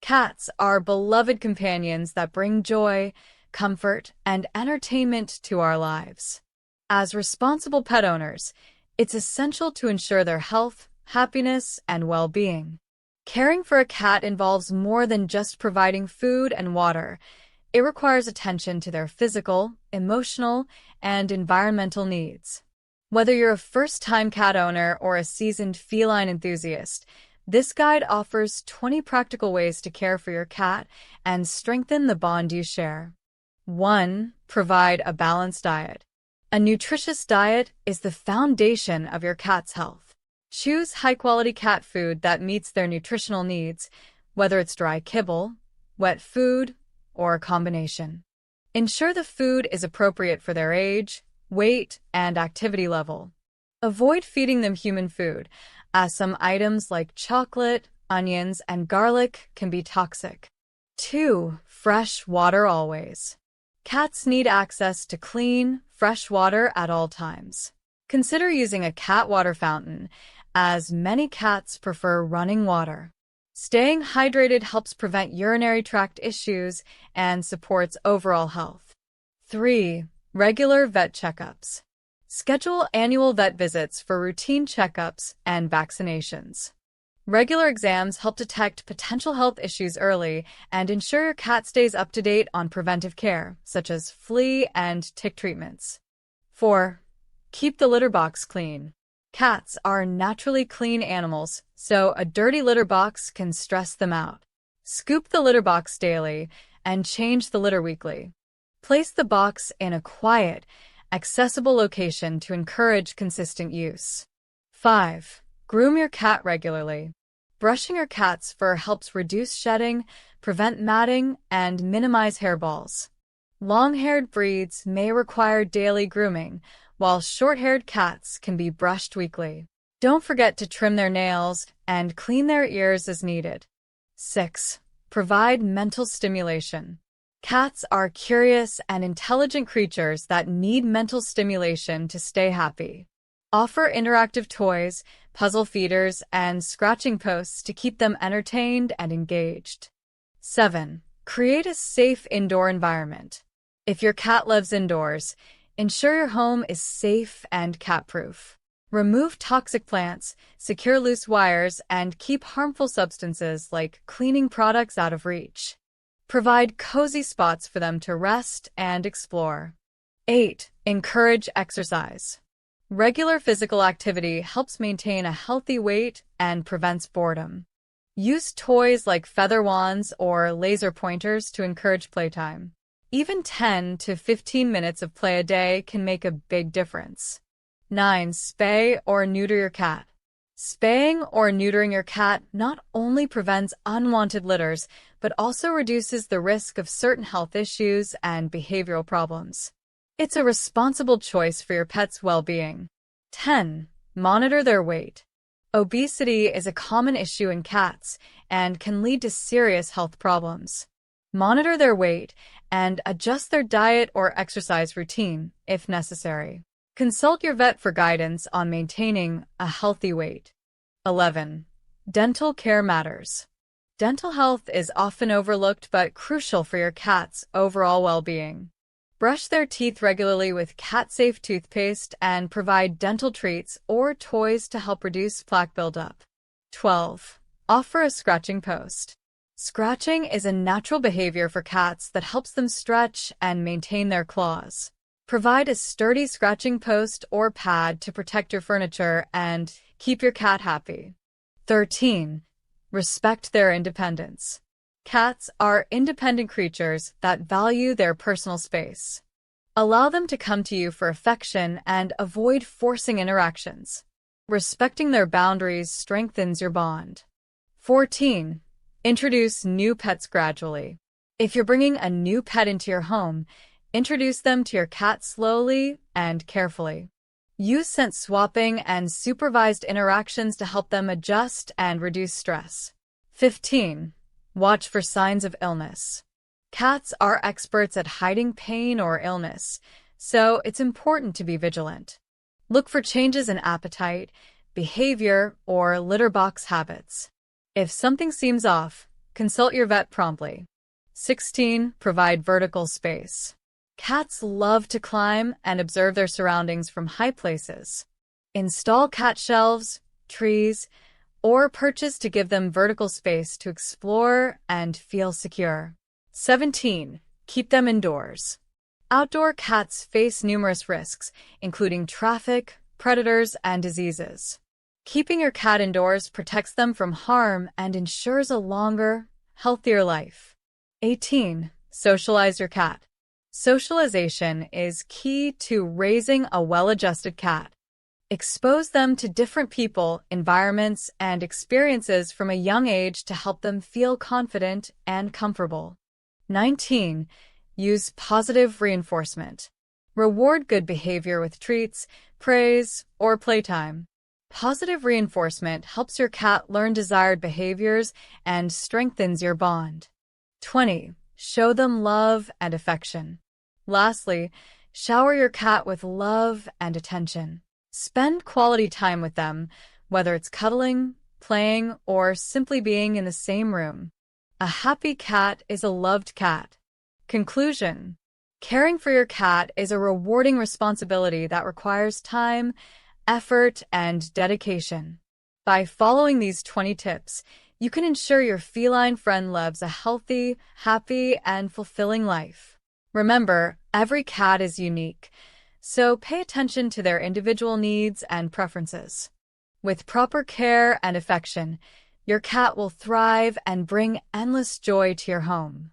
Cats are beloved companions that bring joy, comfort, and entertainment to our lives. As responsible pet owners, it's essential to ensure their health, happiness, and well-being. Caring for a cat involves more than just providing food and water. It requires attention to their physical, emotional, and environmental needs. Whether you're a first-time cat owner or a seasoned feline enthusiast, this guide offers 20 practical ways to care for your cat and strengthen the bond you share. 1. Provide a balanced diet. A nutritious diet is the foundation of your cat's health. Choose high-quality cat food that meets their nutritional needs, whether it's dry kibble, wet food, or a combination. Ensure the food is appropriate for their age, weight, and activity level. Avoid feeding them human food, as some items like chocolate, onions, and garlic can be toxic. 2. Fresh water always. Cats need access to clean, fresh water at all times. Consider using a cat water fountain, as many cats prefer running water. Staying hydrated helps prevent urinary tract issues and supports overall health. 3. Regular vet checkups. Schedule annual vet visits for routine checkups and vaccinations. Regular exams help detect potential health issues early and ensure your cat stays up to date on preventive care, such as flea and tick treatments. 4. Keep the litter box clean. Cats are naturally clean animals, so a dirty litter box can stress them out. Scoop the litter box daily and change the litter weekly. Place the box in a quiet, accessible location to encourage consistent use. 5. Groom your cat regularly. Brushing your cat's fur helps reduce shedding, prevent matting, and minimize hairballs. Long-haired breeds may require daily grooming, while short-haired cats can be brushed weekly. Don't forget to trim their nails and clean their ears as needed. 6. Provide mental stimulation. Cats are curious and intelligent creatures that need mental stimulation to stay happy. Offer interactive toys, puzzle feeders, and scratching posts to keep them entertained and engaged. 7. Create a safe indoor environment. If your cat lives indoors, ensure your home is safe and cat-proof. Remove toxic plants, secure loose wires, and keep harmful substances like cleaning products out of reach. Provide cozy spots for them to rest and explore. 8. Encourage exercise. Regular physical activity helps maintain a healthy weight and prevents boredom. Use toys like feather wands or laser pointers to encourage playtime. Even 10 to 15 minutes of play a day can make a big difference. 9. Spay or neuter your cat. Spaying or neutering your cat not only prevents unwanted litters, but also reduces the risk of certain health issues and behavioral problems. It's a responsible choice for your pet's well-being. 10. Monitor their weight. Obesity is a common issue in cats and can lead to serious health problems. Monitor their weight and adjust their diet or exercise routine if necessary. Consult your vet for guidance on maintaining a healthy weight. 11. Dental care matters. Dental health is often overlooked but crucial for your cat's overall well-being. Brush their teeth regularly with cat-safe toothpaste and provide dental treats or toys to help reduce plaque buildup. 12. Offer a scratching post. Scratching is a natural behavior for cats that helps them stretch and maintain their claws. Provide a sturdy scratching post or pad to protect your furniture and keep your cat happy. 13. Respect their independence. Cats are independent creatures that value their personal space. Allow them to come to you for affection and avoid forcing interactions. Respecting their boundaries strengthens your bond. 14. Introduce new pets gradually. If you're bringing a new pet into your home, introduce them to your cat slowly and carefully. Use scent swapping and supervised interactions to help them adjust and reduce stress. 15. Watch for signs of illness. Cats are experts at hiding pain or illness, so it's important to be vigilant. Look for changes in appetite, behavior, or litter box habits. If something seems off, Consult your vet promptly. 16. Provide vertical space. Cats love to climb and observe their surroundings from high places. Install cat shelves, trees, or perches to give them vertical space to explore and feel secure. 17. Keep them indoors. Outdoor cats face numerous risks, including traffic, predators, and diseases. Keeping your cat indoors protects them from harm and ensures a longer, healthier life. 18. Socialize your cat. Socialization is key to raising a well-adjusted cat. Expose them to different people, environments, and experiences from a young age to help them feel confident and comfortable. 19. Use positive reinforcement. Reward good behavior with treats, praise, or playtime. Positive reinforcement helps your cat learn desired behaviors and strengthens your bond. 20. Show them love and affection. Lastly, shower your cat with love and attention. Spend quality time with them, whether it's cuddling, playing, or simply being in the same room. A happy cat is a loved cat. Conclusion: caring for your cat is a rewarding responsibility that requires time, effort, and dedication. By following these 20 tips, you can ensure your feline friend lives a healthy, happy, and fulfilling life. Remember, every cat is unique, so pay attention to their individual needs and preferences. With proper care and affection, your cat will thrive and bring endless joy to your home.